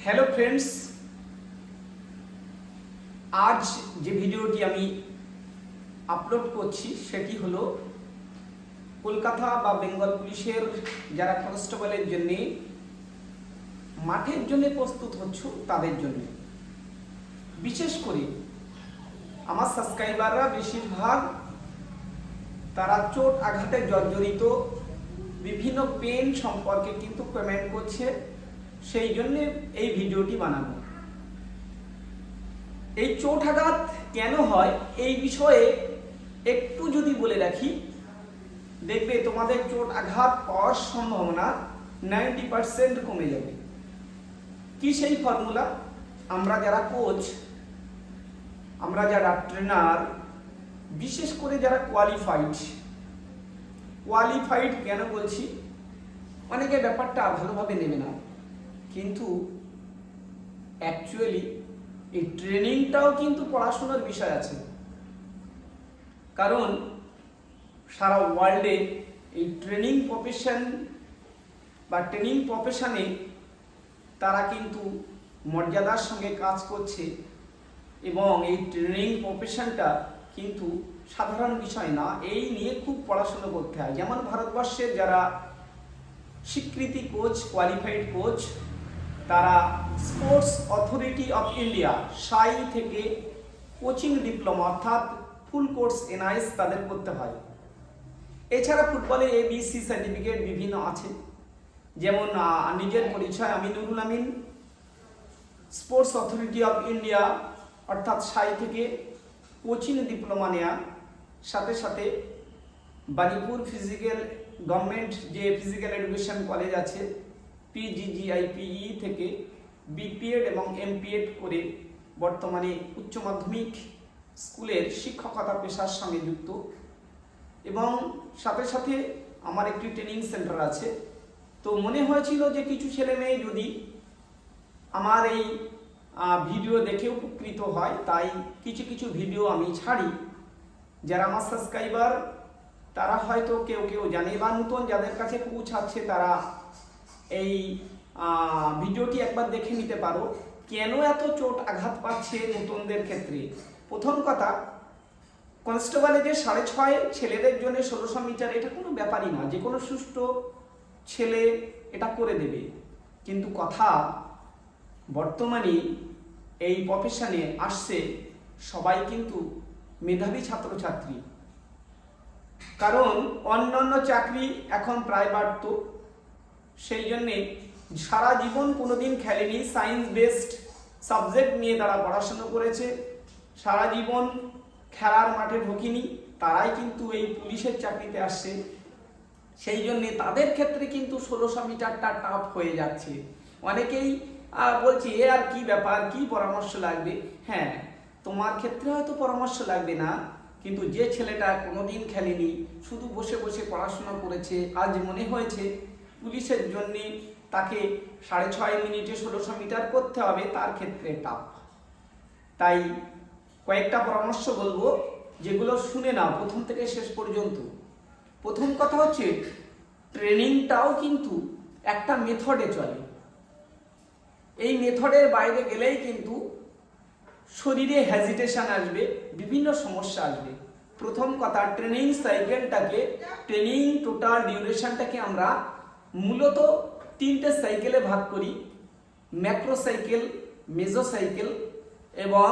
Hello friends, আজ যে ভিডিওটি আমি আপলোড করছি সেটি হলো কলকাতা বা বেঙ্গল পুলিশের যারা কনস্টেবলের জন্য মাঠের জন্য প্রস্তুত হচ্ছ তাদের জন্য। বিশেষ করে আমার সাবস্ক্রাইবাররা বেশিরভাগ তারা চোট আঘাতে জর্জরিত, বিভিন্ন পেন সম্পর্কে কিন্তু কমেন্ট করছে, সেই জন্যে এই ভিডিওটি বানানো। এই চোট আঘাত কেন হয় এই বিষয়ে একটু যদি বলে রাখি, দেখবে তোমাদের চোট আঘাত পাওয়ার সম্ভাবনা 90% কমে যাবে। কি সেই ফর্মুলা? আমরা যারা কোচ, আমরা যারা ট্রেনার, বিশেষ করে যারা কোয়ালিফাইড কেন বলছি, অনেকে ব্যাপারটা ভালোভাবে নেবে না, কিন্তু অ্যাকচুয়ালি এই ট্রেনিংটাও কিন্তু পড়াশোনার বিষয় আছে। কারণ সারা ওয়ার্ল্ডে এই ট্রেনিং প্রফেশনে তারা কিন্তু মর্যাদার সঙ্গে কাজ করছে, এবং এই ট্রেনিং প্রফেশনটা কিন্তু সাধারণ বিষয় না, এই নিয়ে খুব পড়াশোনা করতে হয়। যেমন ভারতবর্ষের যারা স্বীকৃতি কোচ, কোয়ালিফাইড কোচ, তারা স্পোর্টস অথরিটি অফ ইন্ডিয়া সাই থেকে কোচিং ডিপ্লোমা অর্থাৎ ফুল কোর্স এনআইএস তাদের করতে হয়। এছাড়া ফুটবলে ABC সার্টিফিকেট বিভিন্ন আছে, যেমন নিজের পরিচয় আমি Nurul Amin, sports authority of India অর্থাৎ সাই থেকে কোচিং ডিপ্লোমা নেওয়া, সাথে সাথে বানিপুর গভর্নমেন্ট যে ফিজিক্যাল এডুকেশন কলেজ আছে PGGIPE থেকে BPEd এবং MPEd করে বর্তমানে উচ্চ মাধ্যমিক স্কুলের শিক্ষকতা পেশার সঙ্গে যুক্ত। এবং সাথে সাথে আমার একটি ট্রেনিং সেন্টার আছে। তো মনে হয়েছিল যে কিছু ছেলে মেয়ে যদি আমার এই ভিডিও দেখে উপকৃত হয়, তাই কিছু কিছু ভিডিও আমি ছাড়ি। যারা আমার সাবস্ক্রাইবার তারা হয়তো কেউ জানে, বা নতুন যাদের কাছে পৌঁছাচ্ছে তারা এই ভিডিওটি একবার দেখে নিতে পারো, কেন এত চোট আঘাত পাচ্ছে নতুনদের ক্ষেত্রে। প্রথম কথা, কনস্টেবলে যে 6.5 ছেলেদের জন্য 1600 মিটার, এটা কোনো ব্যাপারই না, যে কোনো সুস্থ ছেলে এটা করে দেবে। কিন্তু কথা, বর্তমানে এই প্রফেশনে আসছে সবাই কিন্তু মেধাবী ছাত্রছাত্রী, কারণ অন্যান্য চাকরি এখন প্রায় বাড়ত, সেই জন্যে সারা জীবন কোনোদিন খেলেনি, সায়েন্স বেসড সাবজেক্ট নিয়ে তারা পড়াশোনা করেছে, সারা জীবন খেলার মাঠে ঢোকেনি, তারাই কিন্তু এই পুলিশের চাকরিতে আসছে। সেই জন্যে তাদের ক্ষেত্রে কিন্তু 1600 মিটারটা টাফ হয়ে যাচ্ছে। অনেকেই বলছি এ আর কি ব্যাপার, কি পরামর্শ লাগবে? হ্যাঁ, তোমার ক্ষেত্রে হয়তো পরামর্শ লাগবে না, কিন্তু যে ছেলেটা কোনোদিন খেলেনি, শুধু বসে বসে পড়াশোনা করেছে, আজ মনে হয়েছে পুলিশের জন্যে তাকে 6.5 মিনিটে 1600 মিটার করতে হবে, তার ক্ষেত্রে টাফ। তাই কয়েকটা পরামর্শ বলবো, যেগুলো শুনে নাও প্রথম থেকে শেষ পর্যন্ত। প্রথম কথা হচ্ছে, ট্রেনিংটাও কিন্তু একটা মেথডে চলে। এই মেথডের বাইরে গেলেই কিন্তু শরীরে হেজিটেশন আসবে, বিভিন্ন সমস্যা আসবে। প্রথম কথা, ট্রেনিং সাইকেলটাকে, ট্রেনিং টোটাল ডিউরেশনটাকে আমরা মূলত 3টে সাইকেলে ভাগ করি: ম্যাক্রো সাইকেল, মেজো সাইকেল এবং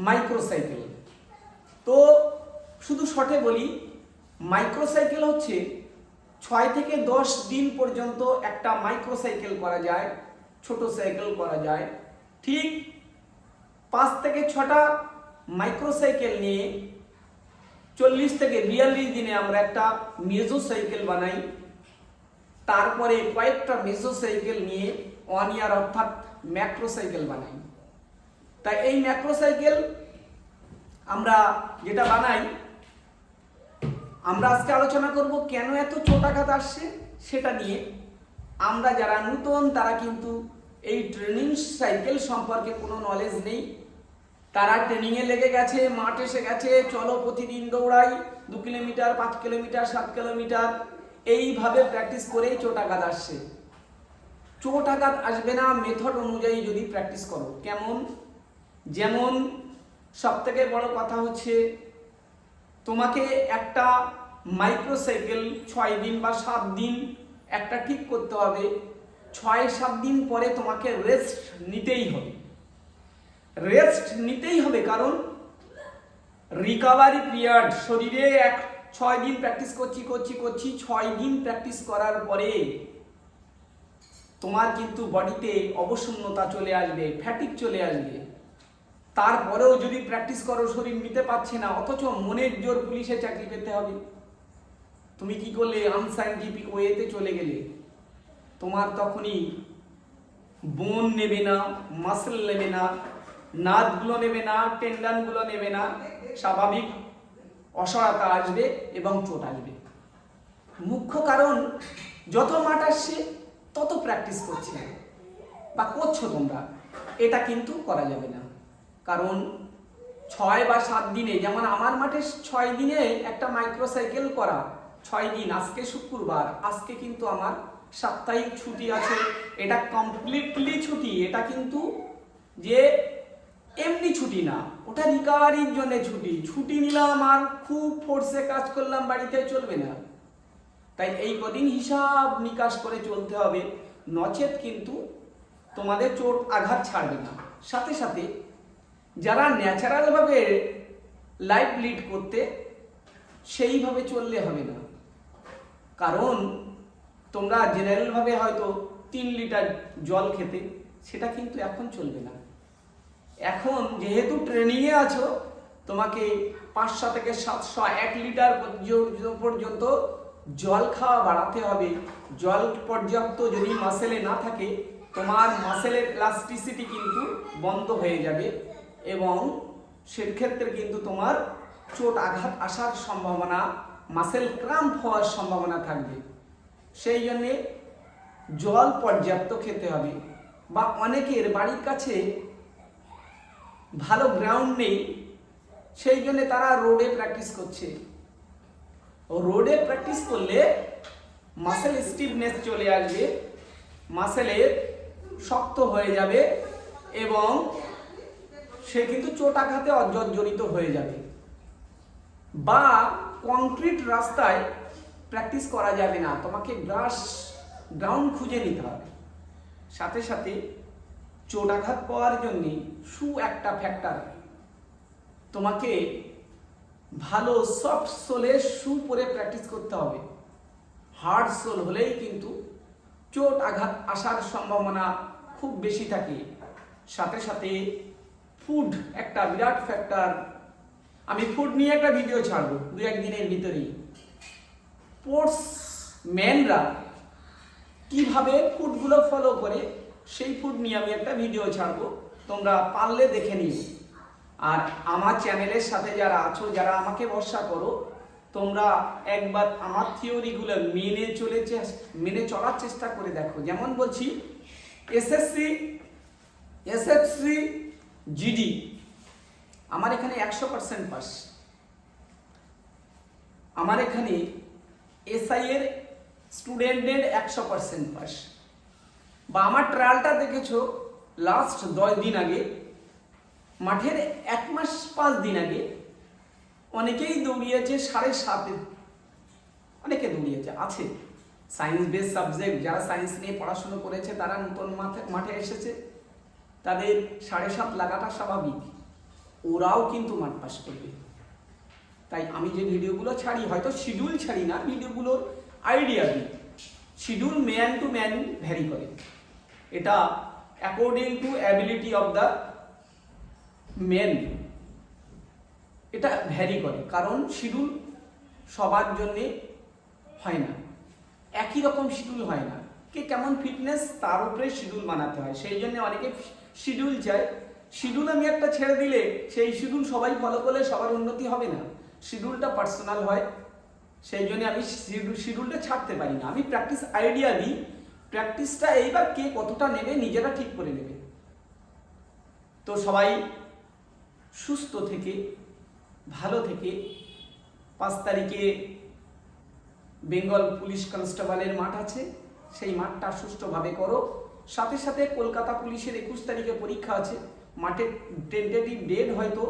মাইক্রো সাইকেল। তো শুধু শর্টে বলি, মাইক্রো সাইকেল হচ্ছে 6 থেকে 10 দিন পর্যন্ত একটা মাইক্রো সাইকেল করা যায়, ছোট সাইকেল করা যায়। ঠিক 5 থেকে 6টা মাইক্রো সাইকেল নিয়ে 40 থেকে 42 দিনে আমরা একটা মেজো সাইকেল বানাই। তারপরে কয়েকটা মেজো সাইকেল নিয়ে 1 ইয়ার অর্থাৎ ম্যাক্রো সাইকেল বানাই। তাই এই ম্যাক্রো সাইকেল আমরা যেটা বানাই, আমরা আজকে আলোচনা করব কেন এত চোট আঘাত আসছে সেটা নিয়ে। আমরা যারা নতুন তারা কিন্তু এই ট্রেনিং সাইকেল সম্পর্কে কোনো নলেজ নেই, তারা ট্রেনিংয়ে লেগে গেছে, মাঠ এসে গেছে, চলো প্রতিদিন দৌড়াই, 2 কিলোমিটার, 5 কিলোমিটার, 7 কিলোমিটার, এইভাবে প্র্যাকটিস করেই চোট আঘাত আসছে। চোট আঘাত আসবে না মেথড অনুযায়ী যদি প্র্যাকটিস করো। কেমন? যেমন সবথেকে বড় কথা হচ্ছে তোমাকে একটা মাইক্রোসাইকেল 6 দিন বা 7 দিন একটা ঠিক করতে হবে। 6-7 দিন পরে তোমাকে রেস্ট নিতেই হবে। রেস্ট নিতেই হবে, কারণ রিকভারি পিরিয়ড শরীরে 6 দিন প্র্যাকটিস করছি 6 দিন প্র্যাকটিস করার পরে তোমার কিন্তু বডিতে অবসন্নতা চলে আসবে, ফ্যাটিক চলে আসবে। তারপরেও যদি প্র্যাকটিস করো শরীর নিতে পারছে না, অথচ মনের জোর পুলিশে চাকরি পেতে হবে, তুমি কি করলে? আনসাইন্টিফিক ওয়েতে চলে গেলে। তোমার তখনই বোন নেবে না, মাসল নেবে না, নার্ভগুলো নেবে না, টেন্ডনগুলো নেবে না, স্বাভাবিক অসহায়তা আসবে এবং চোট আসবে। মুখ্য কারণ যত মাঠ আসছে তত প্র্যাকটিস করছে বা করছো তোমরা, এটা কিন্তু করা যাবে না। কারণ 6 বা 7 দিনে, যেমন আমার মাঠে 6 দিনে একটা মাইক্রোসাইকেল করা, 6 দিন। আজকে শুক্রবার, আজকে কিন্তু আমার সাপ্তাহিক ছুটি আছে, এটা কমপ্লিটলি ছুটি। এটা কিন্তু যে এমনি ছুটি না, ওটা রিকভারির জন্য ছুটি। ছুটি নিলাম আর খুব ফোর্সে কাজ করলাম, বাড়িতে চলবে না। তাই এই কদিন হিসাব নিকাশ করে চলতে হবে, নচেত কিন্তু তোমাদের চোট আঘাত ছাড়বে না। সাথে সাথে যারা ন্যাচারালভাবে লাইফ লিড করতে, সেইভাবে চললে হবে না। কারণ তোমরা জেনারেলভাবে হয়তো 3 লিটার জল খেতে, সেটা কিন্তু এখন চলবে না। এখন যেহেতু ট্রেনিংয়ে আছো, তোমাকে 500 থেকে 700 1 লিটার পর্যন্ত জল খাওয়া বাড়াতে হবে। জল পর্যাপ্ত যদি মাসেলে না থাকে, তোমার মাসেলের ইলাস্টিসিটি কিন্তু বন্ধ হয়ে যাবে এবং সেক্ষেত্রে কিন্তু তোমার চোট আঘাত আসার সম্ভাবনা, মাসেল ক্রাম্প হওয়ার সম্ভাবনা থাকবে। সেই জন্যে জল পর্যাপ্ত খেতে হবে। বা অনেকের বাড়ির কাছে ভালো গ্রাউন্ড নেই, সেই জন্য তারা রোডে প্র্যাকটিস করছে। রোডে প্র্যাকটিস করলে মাসেল স্টিফনেস চলে আসবে, মাসেলের শক্ত হয়ে যাবে এবং সে কিন্তু চোট আঘাতে জর্জরিত হয়ে যাবে। বা কংক্রিট রাস্তায় প্র্যাকটিস করা যাবে না, তোমাকে গ্রাউন্ড খুঁজে নিতে হবে। সাথে সাথে চোট আঘাত পাওয়ার জন্যে শু একটা ফ্যাক্টর। তোমাকে ভালো সফট সোলের শু পরে প্র্যাকটিস করতে হবে। হার্ড সোল হলেই কিন্তু চোট আঘাত আসার সম্ভাবনা খুব বেশি থাকে। সাথে সাথে ফুড একটা বিরাট ফ্যাক্টর। আমি ফুড নিয়ে একটা ভিডিও ছাড়বো 2-1 দিনের ভিতরেই। স্পোর্টস ম্যানরা কিভাবে ফুডগুলো ফলো করে, সেই ফুড নিয়ে আমি একটা ভিডিও ছাড়বো, তোমরা পারলে দেখে নিও। আর আমার চ্যানেলের সাথে যারা আছো, যারা আমাকে ভরসা করো, তোমরা একবার আমার থিওরিগুলো মেনে চলার চেষ্টা করে দেখো। যেমন বলছি, এসএসসি জিডি আমার এখানে 100% পাস। আমার এখানে এসআই এর স্টুডেন্টদের 100% পাস। বা আমার ট্রায়ালটা দেখেছো লাস্ট 10 দিন আগে, মাঠের 1 মাস 5 দিন আগে অনেকেই দৌড়িয়েছে 7.5, অনেকে দৌড়িয়েছে। আছে সায়েন্স বেস সাবজেক্ট, যারা সায়েন্স নিয়ে পড়াশোনা করেছে তারা নতুন মাঠে এসেছে, তাদের 7.5 লাগাটা স্বাভাবিক, ওরাও কিন্তু মাঠ পাস করবে। তাই আমি যে ভিডিওগুলো ছাড়ি, হয়তো শিডিউল ছাড়ি না, ভিডিওগুলোর আইডিয়া দিই। Schedule man to man vary করে, এটা according to ability of the men এটা ভ্যারি করে। কারণ শিডিউল সবার জন্যে হয় না, একই রকম শিডিউল হয় না। কে কেমন ফিটনেস তার উপরে শিডিউল বানাতে হয়। সেই জন্য অনেকে শিডিউল চায়। শিডিউল আমি একটা ছেড়ে দিলে সেই শিডিউল সবাই ফলো করলে সবার উন্নতি হবে না। শিডিউলটা পার্সোনাল হয়, সেই জন্য আমি শিডিউলটা ছাড়তে পারি না। আমি প্র্যাকটিস আইডিয়া দিই, প্র্যাকটিসটা এইবার কে কতটা নেবে নিজেরা ঠিক করে নেবে। তো সবাই সুস্থ থেকে ভালো থেকে 5 তারিখে বেঙ্গল পুলিশ কনস্টেবলের মাঠ আছে, সেই মাঠটা সুষ্ঠুভাবে করো সাথে সাথে কলকাতা পুলিশের 21 তারিখে পরীক্ষা আছে। মাঠের টেন্টেটিভ ডেট হয়তো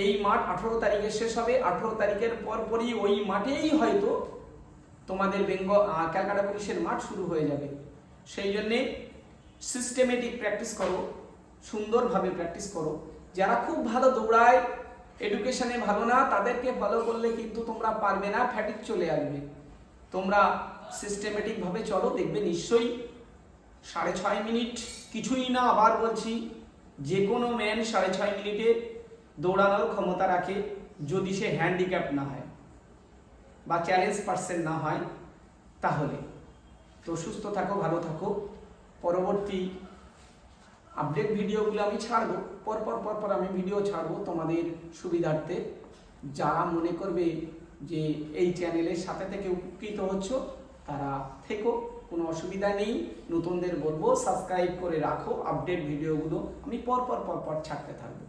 এই মাঠ 18 তারিখে শেষ হবে। 18 তারিখের পরই ওই মাঠেই হয়তো তোমাদের ক্যালকাটা পুলিশের মাঠ শুরু হয়ে যাবে। সেই জন্যে সিস্টেমেটিক প্র্যাকটিস করো, সুন্দরভাবে প্র্যাকটিস করো। যারা খুব ভালো দৌড়ায়, এডুকেশনে ভালো না, তাদেরকে ফলো করলে কিন্তু তোমরা পারবে না, ফ্যাটিক চলে আসবে। তোমরা সিস্টেমেটিকভাবে চলো, দেখবে নিশ্চয়ই 6.5 মিনিট কিছুই না। আবার বলছি, যে কোনো ম্যান 6.5 মিনিটে দৌড়ানোর ক্ষমতা রাখে, যদি সে হ্যান্ডিক্যাপ না হয় বা চ্যালেঞ্জ পার্সন না হয় তাহলে। তো সুস্থ থাকো, ভালো থাকো। পরবর্তী আপডেট ভিডিওগুলো আমি ছাড়বো, পরপর আমি ভিডিও ছাড়বো তোমাদের সুবিধার্থে। যারা মনে করবে যে এই চ্যানেলের সাথে থেকে উপকৃত হচ্ছ, তারা থেকো, কোনো অসুবিধা নেই। নতুনদের বলবো সাবস্ক্রাইব করে রাখো, আপডেট ভিডিওগুলো আমি পরপর ছাড়তে থাকবো।